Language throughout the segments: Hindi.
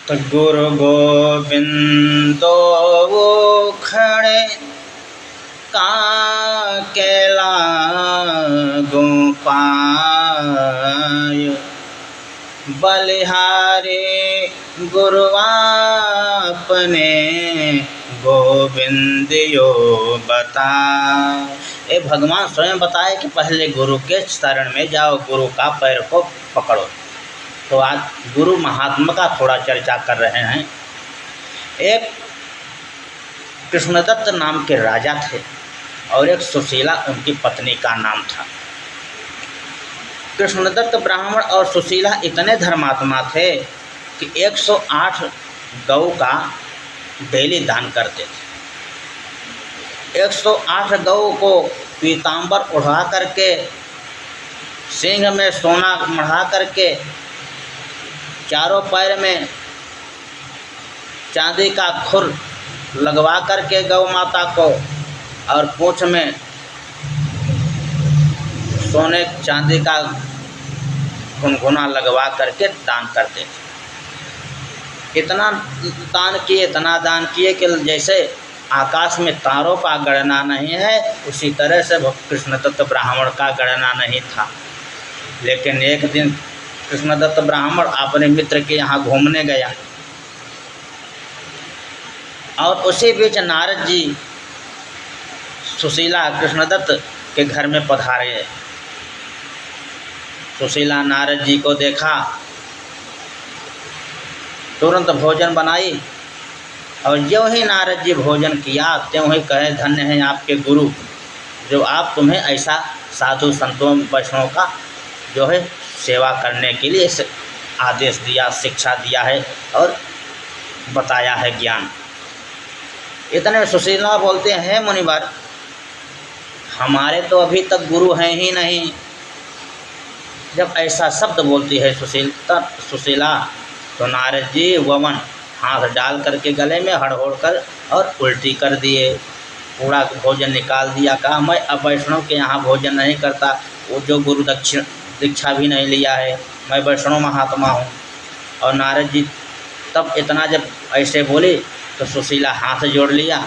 तो गुरु गोविंदो खड़े काकेला गोपाय बलिहारी गुरु आपने गोविंदियो बता। ये भगवान स्वयं बताए कि पहले गुरु के शरण में जाओ, गुरु का पैर को पकड़ो। तो आज गुरु महात्मा का थोड़ा चर्चा कर रहे हैं। एक कृष्णदत्त नाम के राजा थे और एक सुशीला उनकी पत्नी का नाम था। कृष्णदत्त ब्राह्मण और सुशीला इतने धर्मात्मा थे कि 108 गौ का डेली दान करते थे। 108 गौ को पीताम्बर उड़ा करके, सींग में सोना मढ़ा करके, चारों पैर में चांदी का खुर लगवा करके गौ माता को, और पूंछ में सोने चांदी का घुनघुना लगवा करके दान करते थे। इतना दान किए कि जैसे आकाश में तारों का गणना नहीं है, उसी तरह से कृष्णदत्त ब्राह्मण का गणना नहीं था। लेकिन एक दिन कृष्णदत्त ब्राह्मण अपने मित्र के यहाँ घूमने गया और उसी बीच नारद जी सुशीला कृष्णदत्त के घर में पधारे। सुशीला नारद जी को देखा, तुरंत भोजन बनाई, और ज्यों ही नारद जी भोजन किया त्यों ही कहे, धन्य हैं आपके गुरु जो आप तुम्हें ऐसा साधु संतों वैष्णव का जो है सेवा करने के लिए आदेश दिया, शिक्षा दिया है और बताया है ज्ञान। इतने सुशीला बोलते हैं, मुनिवर हमारे तो अभी तक गुरु हैं ही नहीं। जब ऐसा शब्द बोलती है सुशीला तो नारद जी वमन हाथ डाल करके गले में हड़होड़ कर और उल्टी कर दिए, पूरा भोजन निकाल दिया। कहा मैं अब वैष्णव के यहाँ भोजन नहीं करता, वो जो गुरु दीक्षा भी नहीं लिया है, मैं वैष्णव महात्मा हूँ। और नारद जी तब इतना जब ऐसे बोले तो सुशीला हाथ जोड़ लिया,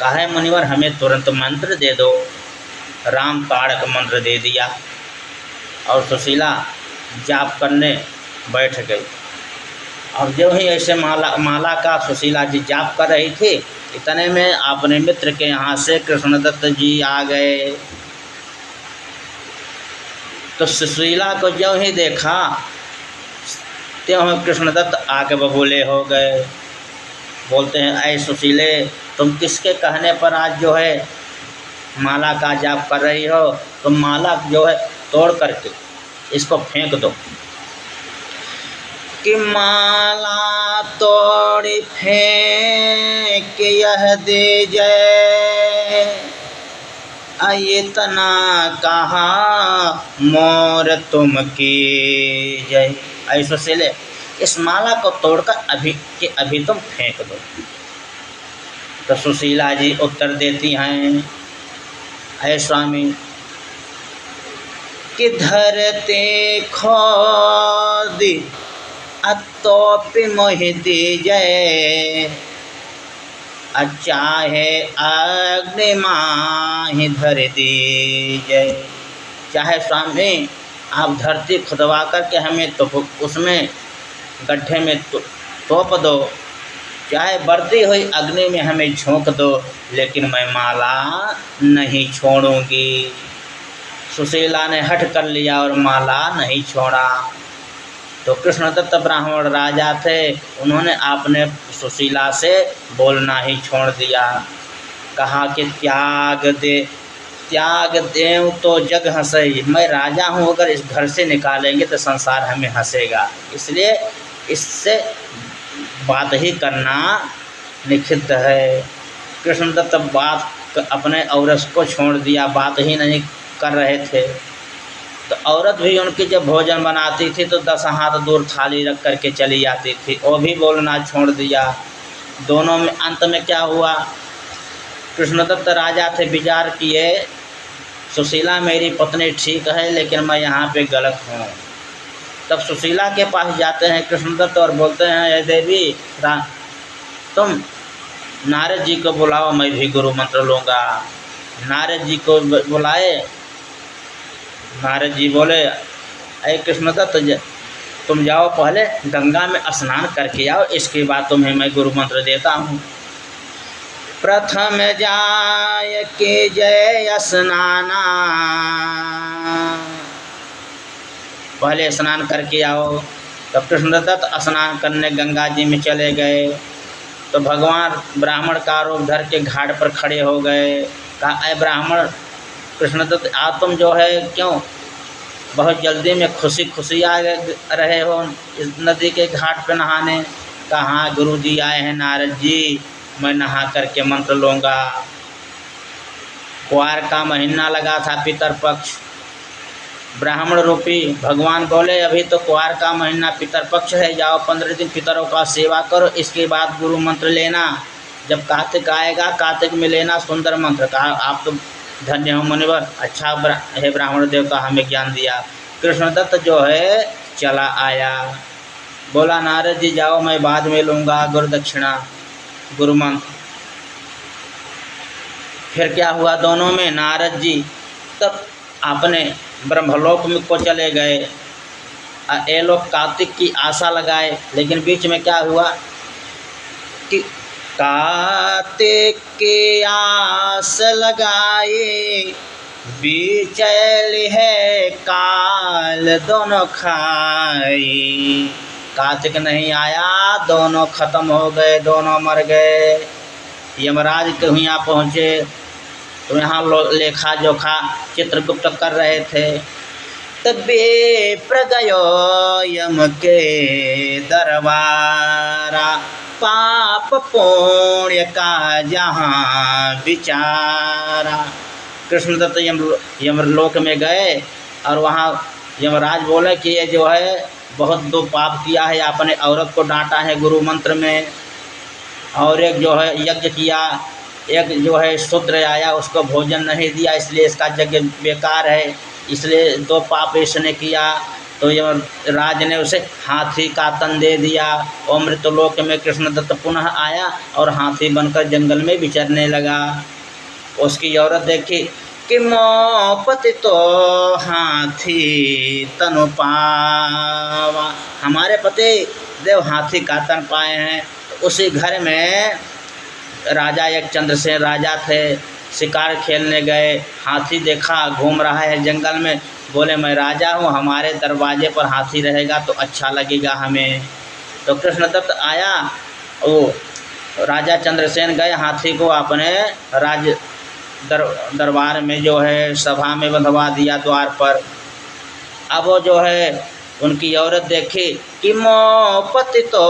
कहा है मुनिवर हमें तुरंत मंत्र दे दो। राम ताड़क मंत्र दे दिया और सुशीला जाप करने बैठ गई। और जो ही ऐसे माला का सुशीला जी जाप कर रही थी, इतने में अपने मित्र के यहाँ से कृष्णदत्त जी आ गए। तो सुशीला को जो ही देखा त्यों ही कृष्णदत्त आके बबूले हो गए। बोलते हैं, ऐ सुशीले तुम किसके कहने पर आज जो है माला का जाप कर रही हो? तुम माला जो है तोड़ करके इसको फेंक दो। कि माला तोड़ी फेंक यह दीजे, इतना कहा मोर तुम की जय। ऐसा से ले इस माला को तोड़कर अभी तुम फेंक दो। तो सुशीला जी उत्तर देती हैं, है स्वामी कि धरते खोदी अतोपि मोहि दीजे, चाहे अग्नि माहि धर दीजे। चाहे स्वामी आप धरती खुदवा करके हमें तो उसमें गड्ढे में तोप दो, चाहे बढ़ती हुई अग्नि में हमें झोंक दो, लेकिन मैं माला नहीं छोड़ूंगी। सुशीला ने हठ कर लिया और माला नहीं छोड़ा। तो कृष्णदत्त ब्राह्मण राजा थे, उन्होंने आपने सुशीला से बोलना ही छोड़ दिया। कहा कि त्याग देव तो जग हंसे। मैं राजा हूँ, अगर इस घर से निकालेंगे तो संसार हमें हंसेगा, इसलिए इससे बात ही करना निषिद्ध है। कृष्णदत्त बात अपने औरत को छोड़ दिया, बात ही नहीं कर रहे थे। तो औरत भी उनकी जब भोजन बनाती थी तो 10 हाथ दूर थाली रख करके चली जाती थी, वो भी बोलना छोड़ दिया। दोनों में अंत में क्या हुआ, कृष्णदत्त राजा थे, विचार किए सुशीला मेरी पत्नी ठीक है, लेकिन मैं यहाँ पे गलत हूँ। तब सुशीला के पास जाते हैं कृष्णदत्त और बोलते हैं, ये देवी तुम नारद जी को बुलाओ, मैं भी गुरु मंत्र लूँगा। नारद जी को बुलाए। नारद जी बोले, अरे कृष्णदत्त तुम जाओ, पहले गंगा में स्नान करके आओ, इसके बाद तुम्हें मैं गुरु मंत्र देता हूँ। प्रथम जाय के जय स्नाना, पहले स्नान करके आओ। तब कृष्णदत्त स्नान करने गंगा जी में चले गए। तो भगवान ब्राह्मण का रूप धर के घाट पर खड़े हो गए। कहा, अय ब्राह्मण कृष्णदत्त, आप तुम जो है क्यों बहुत जल्दी में खुशी खुशी आ रहे हो इस नदी के घाट पे नहाने? कहा, गुरु जी आए हैं नारद जी, मैं नहा करके मंत्र लूँगा। कुआर का महीना लगा था, पितरपक्ष। ब्राह्मण रूपी भगवान बोले, अभी तो कुआर का महीना पितरपक्ष है, जाओ 15 दिन पितरों का सेवा करो, इसके बाद गुरु मंत्र लेना। जब कार्तिक आएगा, कार्तिक में लेना सुंदर मंत्र। कहा, आप तो धन्य हो मुनिवर, अच्छा हे ब्राह्मण देवता, हमें ज्ञान दिया। कृष्णदत्त जो है चला आया, बोला, नारद जी जाओ, मैं बाद में लूँगा गुरु दक्षिणा, गुरु मंत्र। फिर क्या हुआ दोनों में? नारद जी तब अपने ब्रह्मलोक में को चले गए। ये लोग कार्तिक की आशा लगाए, लेकिन बीच में क्या हुआ कि कार्तिक की आस लगाए, बीचैल है काल दोनों खाई। कार्तिक नहीं आया, दोनों खत्म हो गए, दोनों मर गए। यमराज के यहाँ पहुँचे तो यहाँ लेखा जोखा चित्रगुप्त कर रहे थे। तबे प्रगयो यम के दरबारा, पाप पुण्य का जहाँ विचारा। कृष्णदत्त यमलोक में गए और वहाँ यमराज बोले कि ये जो है बहुत दो पाप किया है, आपने औरत को डांटा है गुरु मंत्र में, और एक जो है यज्ञ किया, एक जो है शूद्र आया उसको भोजन नहीं दिया, इसलिए इसका यज्ञ बेकार है, इसलिए दो पाप इसने किया। तो यमराज ने उसे हाथी का तन दे दिया। और मृतलोक में कृष्णदत्त पुनः आया और हाथी बनकर जंगल में विचरने लगा। उसकी औरत देखी कि मोपति तो हाथी तनु पावा, हमारे पति देव हाथी का तन पाए हैं। उसी घर में राजा, एक चंद्रसेन राजा थे, शिकार खेलने गए, हाथी देखा घूम रहा है जंगल में, बोले, मैं राजा हूँ, हमारे दरवाजे पर हाथी रहेगा तो अच्छा लगेगा हमें। तो कृष्णदत्त आया, वो राजा चंद्रसेन गए, हाथी को अपने दरबार में जो है सभा में बंधवा दिया द्वार पर। अब वो जो है उनकी औरत देखी कि मोपति तो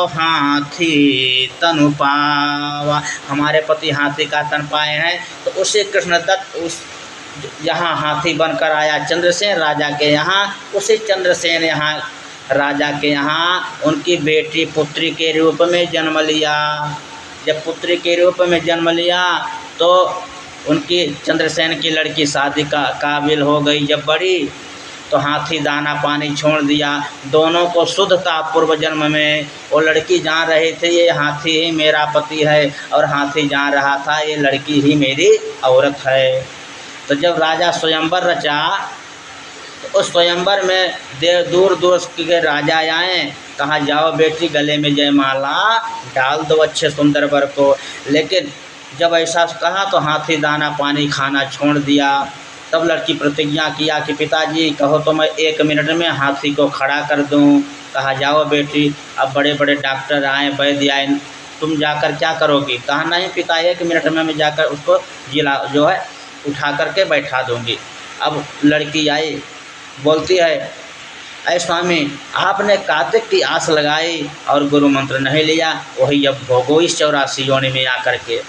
हाथी तनु पावा, हमारे पति हाथी का तन पाए हैं। तो उसे कृष्णदत्त उस यहाँ हाथी बनकर आया चंद्रसेन राजा के यहाँ, उसी चंद्रसेन यहाँ राजा के यहाँ उनकी बेटी पुत्री के रूप में जन्म लिया। जब पुत्री के रूप में जन्म लिया तो उनकी चंद्रसेन की लड़की शादी का काबिल हो गई। जब बड़ी तो हाथी दाना पानी छोड़ दिया। दोनों को शुद्ध था पूर्व जन्म में। वो लड़की जान रही थी ये हाथी ही मेरा पति है, और हाथी जान रहा था ये लड़की ही मेरी औरत है। तो जब राजा स्वयंवर रचा तो उस स्वयंवर में दूर दूर के राजा आए, कहा, जाओ बेटी गले में जयमाला डाल दो अच्छे सुंदर वर को। लेकिन जब ऐसा कहा तो हाथी दाना पानी खाना छोड़ दिया। तब लड़की प्रतिज्ञा किया कि पिताजी कहो तो मैं 1 मिनट में हाथी को खड़ा कर दूं। कहा, जाओ बेटी, अब बड़े बड़े डॉक्टर आए, वैद्य आए, तुम जाकर क्या करोगी? कहा, नहीं पिता, 1 मिनट में मैं जाकर उसको जिला जो है उठा करके बैठा दूंगी। अब लड़की आई, बोलती है, अरे स्वामी, आपने कार्तिक की आस लगाई और गुरु मंत्र नहीं लिया, वही अब भोगो इस 84 योनि में आकर के।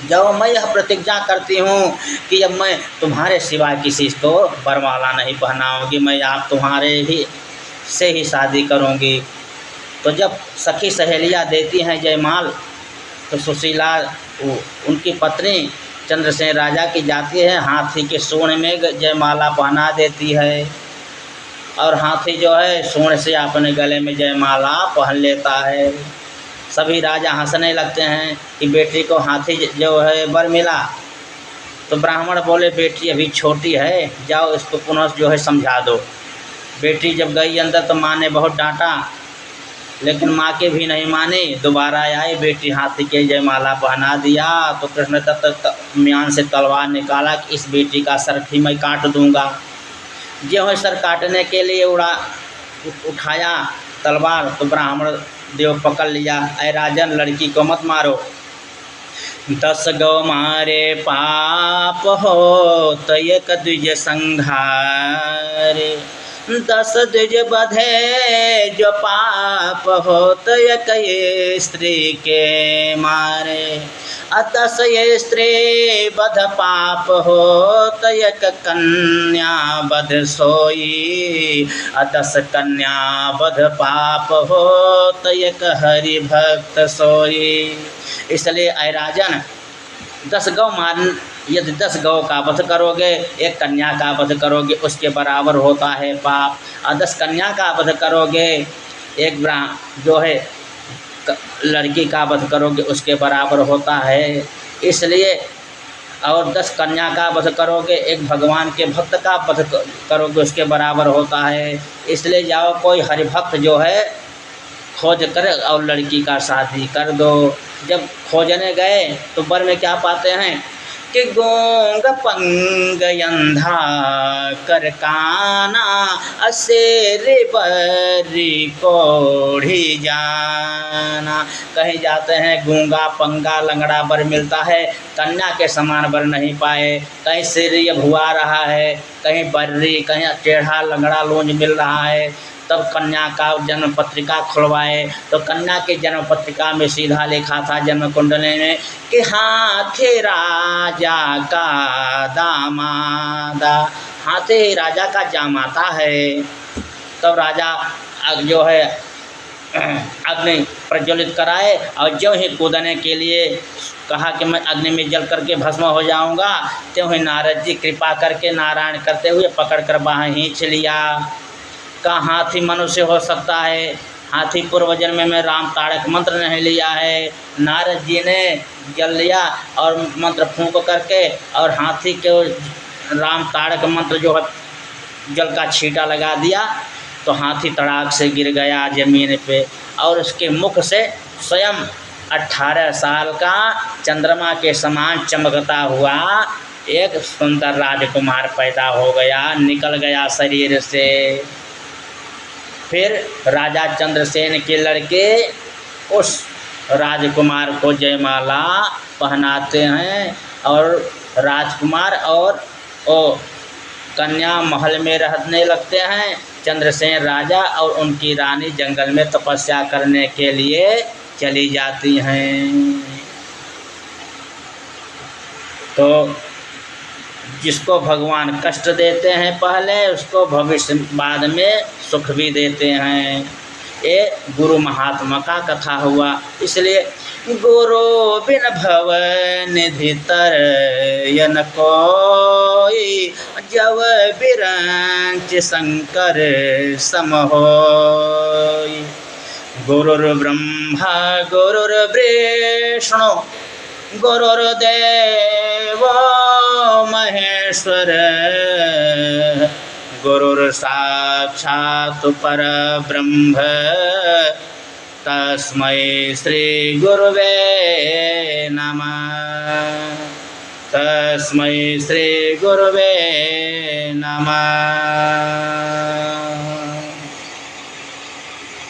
जब मैं यह प्रतिज्ञा करती हूँ कि अब मैं तुम्हारे सिवाय किसी को वरमाला नहीं पहनाऊँगी, मैं आप तुम्हारे ही से ही शादी करूँगी। तो जब सखी सहेलियाँ देती हैं जयमाल, तो सुशीला उनकी पत्नी चंद्रसेन राजा की जाती है, हाथी के सूंड में जयमाला पहना देती है। और हाथी जो है सूंड से अपने गले में जयमाला पहन लेता है। सभी राजा हंसने लगते हैं कि बेटी को हाथी जो है वर मिला। तो ब्राह्मण बोले बेटी अभी छोटी है, जाओ इसको पुनः जो है समझा दो। बेटी जब गई अंदर तो माँ ने बहुत डांटा, लेकिन माँ के भी नहीं मानी। दोबारा आई, बेटी हाथी के जयमाला पहना दिया। तो कृष्ण तत्त म्यान से तलवार निकाला कि इस बेटी का सर भी मैं काट दूंगा। जो है सर काटने के लिए उठाया तलवार, तो ब्राह्मण देव पकड़ लिया। ऐ राजन, लड़की को मत मारो, 10 गौ मारे पाप हो तो एक द्विज संघारे। 10 द्विज बधे जो पाप हो तो एक ये स्त्री के मारे। 10 ये स्त्री बध पाप हो तो एक कन्या बध सोई। 10 कन्या बध पाप हो तो एक हरि भक्त सोई। इसलिए ऐ राजन, 10 गौ मार, यदि 10 गौ का वध करोगे, एक कन्या का वध करोगे, उसके बराबर होता है पाप। और 10 कन्या का वध करोगे, एक जो है लड़की का वध करोगे, उसके बराबर होता है। इसलिए और 10 कन्या का वध करोगे, एक भगवान के भक्त का वध करोगे, उसके बराबर होता है। इसलिए जाओ कोई हरिभक्त जो है खोज कर और लड़की का शादी कर दो। जब खोजने गए तो वर में क्या पाते हैं कि गोंग पंग अंधा कर काना, असेर बरी कोढ़ी जाना। कहीं जाते हैं गूंगा पंगा लंगड़ा वर मिलता है, कन्या के समान वर नहीं पाए। कहीं सिर ये भुआ रहा है, कहीं बर्री, कहीं टेढ़ा लंगड़ा लोंज मिल रहा है। तब कन्या का जन्म पत्रिका खुलवाए तो कन्या के जन्म पत्रिका में सीधा लिखा था जन्म कुंडली में कि हाथी राजा का दामादा, हाथी राजा का जामाता है। तब राजा जो है अग्नि प्रज्वलित कराए और जो ही कूदने के लिए कहा कि मैं अग्नि में जल करके भस्म हो जाऊंगा, त्यों ही नारद जी कृपा करके नारायण करते हुए पकड़ कर बाहें खींच लिया। का हाथी मनुष्य हो सकता है, हाथी पूर्व जन्म में राम ताड़क मंत्र नहीं लिया है। नारद जी ने जल लिया और मंत्र फूंक करके और हाथी के राम ताड़क मंत्र जो है जल का छींटा लगा दिया, तो हाथी तड़ाक से गिर गया जमीन पे और उसके मुख से स्वयं 18 साल का चंद्रमा के समान चमकता हुआ एक सुंदर राजकुमार पैदा हो गया, निकल गया शरीर से। फिर राजा चंद्रसेन के लड़के उस राजकुमार को जयमाला पहनाते हैं और राजकुमार और कन्या महल में रहने लगते हैं। चंद्रसेन राजा और उनकी रानी जंगल में तपस्या करने के लिए चली जाती हैं। तो जिसको भगवान कष्ट देते हैं पहले, उसको भविष्य बाद में सुख भी देते हैं। ये गुरु महात्मा का कथा हुआ। इसलिए गुरु बिन भव निधि तरयन कोई, जव बिरंच शंकर सम होई। गुरुर्ब्रह्मा गुरुर्विष्णु गुरुर्देव महेश्वर, गुरुर्साक्षात् परब्रह्म, तस्मै श्री गुरुवे नमः। तस्मै श्री गुरुवे नमः।